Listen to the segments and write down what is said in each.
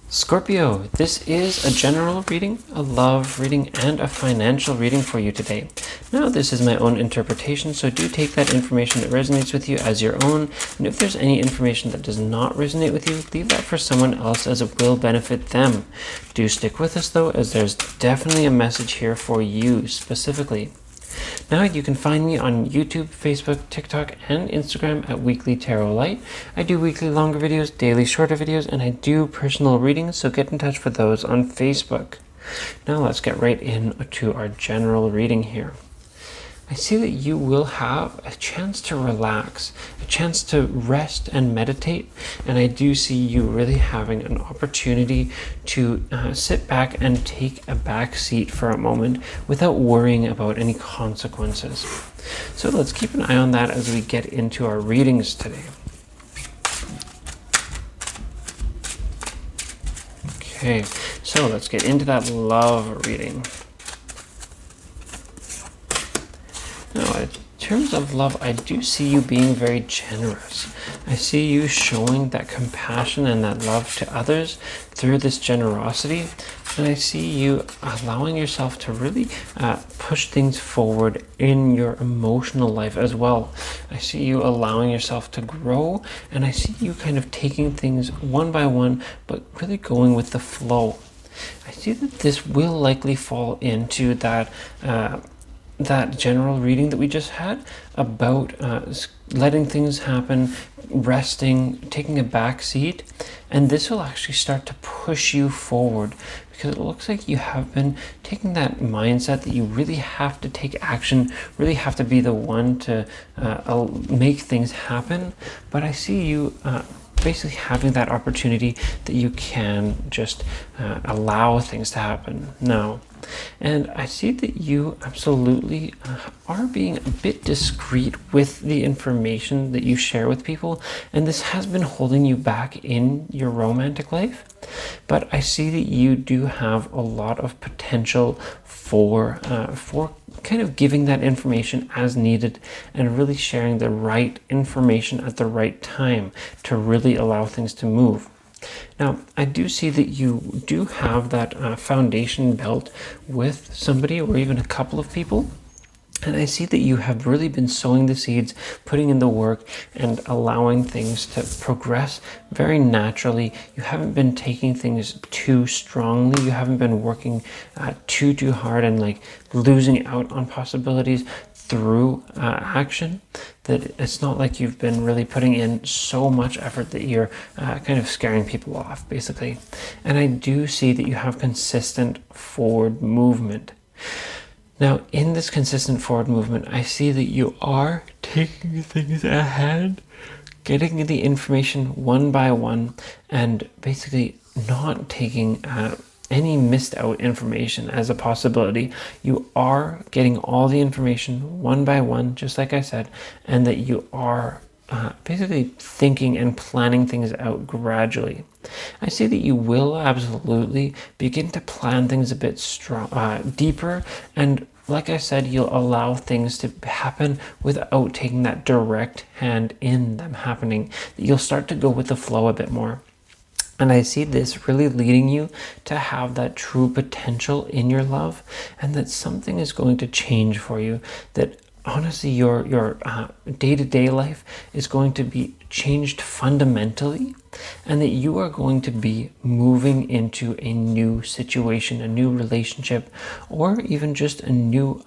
Scorpio, this is a general reading, a love reading, and a financial reading for you today. Now, this is my own interpretation, so do take that information that resonates with you as your own. And if there's any information that does not resonate with you, leave that for someone else as it will benefit them. Do stick with us though, as there's definitely a message here for you specifically. Now you can find me on YouTube, Facebook, TikTok, and Instagram at Weekly Tarot Light. I do weekly longer videos, daily shorter videos, and I do personal readings, so get in touch for those on Facebook. Now let's get right into our general reading here. I see that you will have a chance to relax, a chance to rest and meditate, and I do see you really having an opportunity to sit back and take a back seat for a moment without worrying about any consequences. So let's keep an eye on that as we get into our readings today. Okay, so let's get into that love reading. Now, in terms of love, I do see you being very generous. I see you showing that compassion and that love to others through this generosity. And I see you allowing yourself to really push things forward in your emotional life as well. I see you allowing yourself to grow, and I see you kind of taking things one by one, but really going with the flow. I see that this will likely fall into that general reading that we just had about letting things happen, resting, taking a back seat, and this will actually start to push you forward, because it looks like you have been taking that mindset that you really have to take action, really have to be the one to make things happen. But I see you basically having that opportunity that you can just allow things to happen now. And I see that you absolutely are being a bit discreet with the information that you share with people, and this has been holding you back in your romantic life. But I see that you do have a lot of potential for kind of giving that information as needed and really sharing the right information at the right time to really allow things to move. Now, I do see that you do have that foundation built with somebody or even a couple of people. And I see that you have really been sowing the seeds, putting in the work, and allowing things to progress very naturally. You haven't been taking things too strongly. You haven't been working too hard and like losing out on possibilities through action. That it's not like you've been really putting in so much effort that you're kind of scaring people off, basically. And I do see that you have consistent forward movement. Now, in this consistent forward movement, I see that you are taking things ahead, getting the information one by one, and basically not taking any missed out information as a possibility. You are getting all the information one by one, just like I said, and that you are basically thinking and planning things out gradually. I see that you will absolutely begin to plan things a bit deeper, and like I said, you'll allow things to happen without taking that direct hand in them happening. You'll start to go with the flow a bit more. And I see this really leading you to have that true potential in your love, and that something is going to change for you, that honestly your day-to-day life is going to be changed fundamentally, and that you are going to be moving into a new situation, a new relationship, or even just a new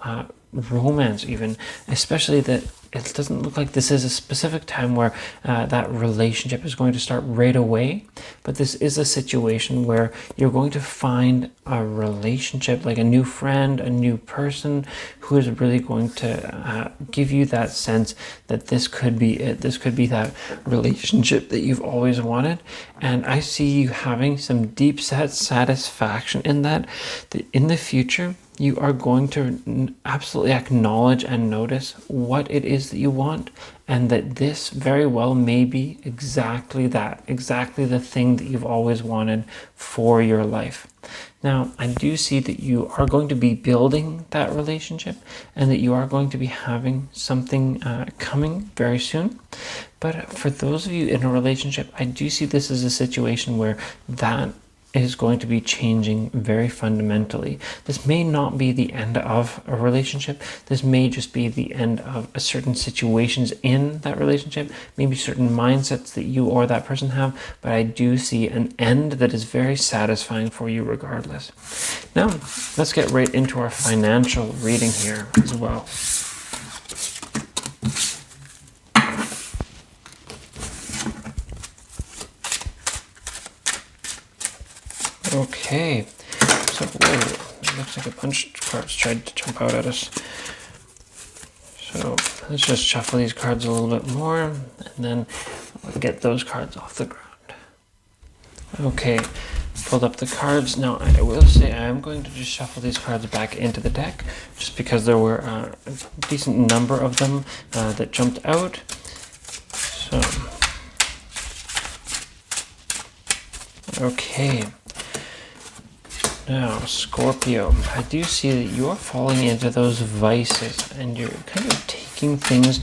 romance even, especially that it doesn't look like this is a specific time where that relationship is going to start right away, but this is a situation where you're going to find a relationship, like a new friend, a new person who is really going to give you that sense that this could be it. This could be that relationship that you've always wanted. And I see you having some deep set satisfaction in that in the future, you are going to absolutely acknowledge and notice what it is that you want, and that this very well may be exactly that, exactly the thing that you've always wanted for your life. Now, I do see that you are going to be building that relationship, and that you are going to be having something coming very soon. But for those of you in a relationship, I do see this as a situation where that is going to be changing very fundamentally. This may not be the end of a relationship. This may just be the end of a certain situations in that relationship, maybe certain mindsets that you or that person have, but I do see an end that is very satisfying for you regardless. Now, let's get right into our financial reading here as well. Okay, so whoa, looks like a bunch of cards tried to jump out at us. So let's just shuffle these cards a little bit more, and then get those cards off the ground. Okay, pulled up the cards. Now I will say I am going to just shuffle these cards back into the deck, just because there were a decent number of them that jumped out. So, okay. Now, Scorpio, I do see that you're falling into those vices and you're kind of taking things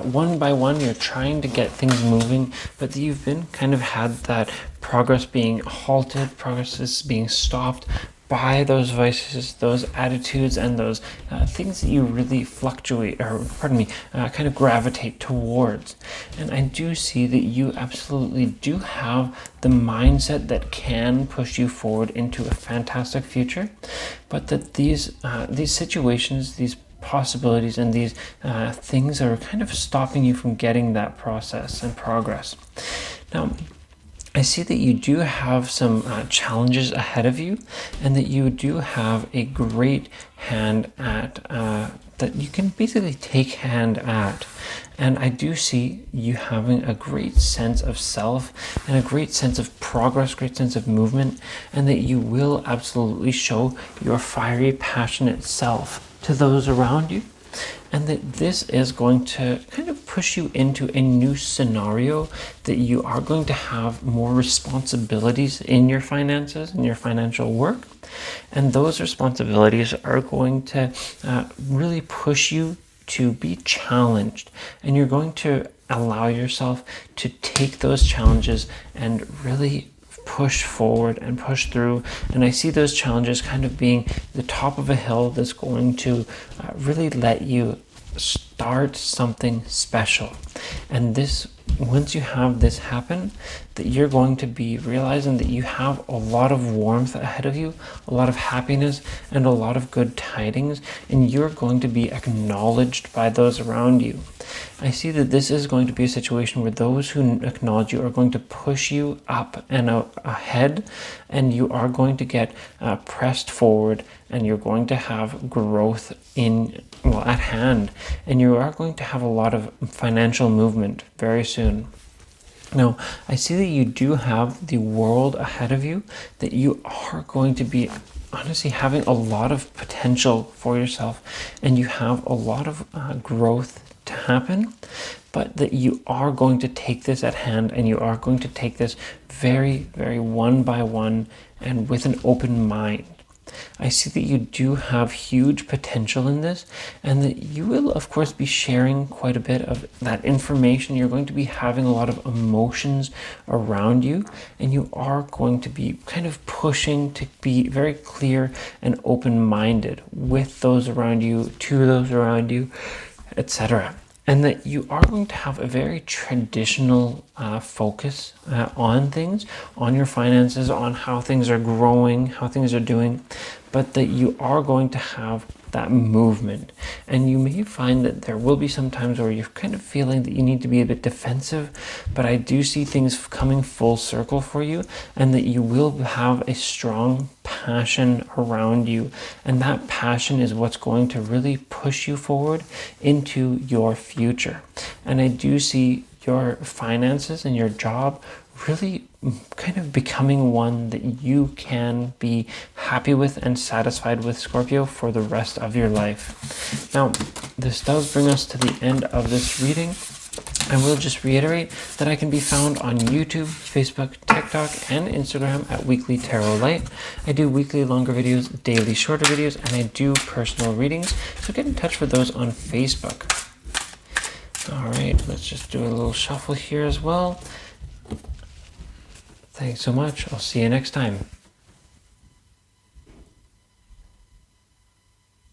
one by one. You're trying to get things moving, but you've been kind of had that progress being halted, progress is being stopped by those vices, those attitudes, and those things that you really fluctuate, or pardon me, kind of gravitate towards. And I do see that you absolutely do have the mindset that can push you forward into a fantastic future, but that these situations, these possibilities, and these things are kind of stopping you from getting that process and progress. Now, I see that you do have some challenges ahead of you, and that you do have a great hand at that you can basically take hand at. And I do see you having a great sense of self and a great sense of progress, great sense of movement, and that you will absolutely show your fiery, passionate self to those around you. And that this is going to kind of push you into a new scenario, that you are going to have more responsibilities in your finances and your financial work. And those responsibilities are going to really push you to be challenged. And you're going to allow yourself to take those challenges and really push forward and push through. And I see those challenges kind of being the top of a hill that's going to really let you start something special. And this, once you have this happen, that you're going to be realizing that you have a lot of warmth ahead of you, a lot of happiness, and a lot of good tidings, and you're going to be acknowledged by those around you. I see that this is going to be a situation where those who acknowledge you are going to push you up and ahead, and you are going to get pressed forward, and you're going to have growth at hand, and you are going to have a lot of financial movement very soon. Now, I see that you do have the world ahead of you, that you are going to be honestly having a lot of potential for yourself, and you have a lot of growth to happen, but that you are going to take this at hand, and you are going to take this very, very one by one and with an open mind. I see that you do have huge potential in this, and that you will, of course, be sharing quite a bit of that information. You're going to be having a lot of emotions around you, and you are going to be kind of pushing to be very clear and open-minded with those around you, to those around you, etc. And that you are going to have a very traditional focus on things, on your finances, on how things are growing, how things are doing, but that you are going to have that movement. And you may find that there will be some times where you're kind of feeling that you need to be a bit defensive, but I do see things coming full circle for you, and that you will have a strong passion around you. And that passion is what's going to really push you forward into your future. And I do see your finances and your job really kind of becoming one that you can be happy with and satisfied with, Scorpio, for the rest of your life. Now, this does bring us to the end of this reading. I will just reiterate that I can be found on YouTube, Facebook, TikTok, and Instagram at Weekly Tarot Light. I do weekly longer videos, daily shorter videos, and I do personal readings, so get in touch for those on Facebook. All right, let's just do a little shuffle here as well. Thanks so much. I'll see you next time.